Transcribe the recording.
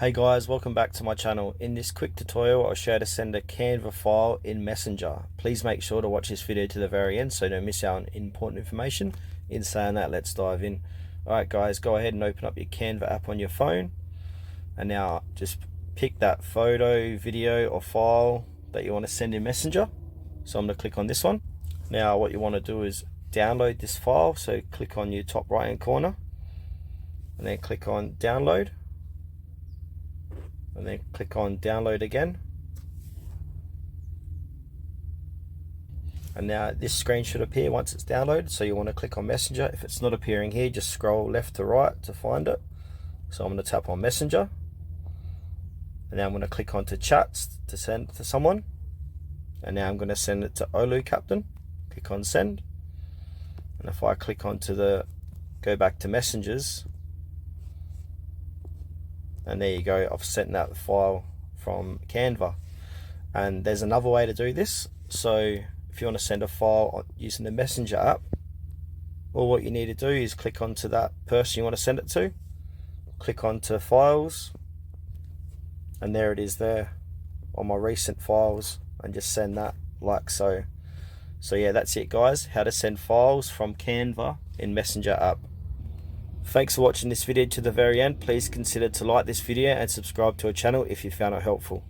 Hey guys, welcome back to my channel. In this quick tutorial, I'll show you how to send a Canva file in Messenger. Please make sure to watch this video to the very end so you don't miss out on important information. In saying that, let's dive in. Alright guys, go ahead and open up your Canva app on your phone. And now just pick that photo, video or file that you want to send in Messenger. So I'm going to click on this one. Now what you want to do is download this file. So click on your top right hand corner and then click on download. And then click on download again. And now this screen should appear once it's downloaded, so you want to click on Messenger. If it's not appearing here, just scroll left to right to find it. So I'm going to tap on Messenger, and now I'm going to click on to chats to send it to someone. And now I'm going to send it to Olu Captain. Click on send, and if I click on to go back to messengers, and there you go, I've sent that file from Canva. And there's another way to do this. So if you want to send a file using the Messenger app, all what you need to do is click onto that person you want to send it to, click onto files, and there it is there on my recent files, and just send that like so. So yeah, that's it guys, how to send files from Canva in Messenger app. Thanks for watching this video to the very end. Please consider to like this video and subscribe to our channel if you found it helpful.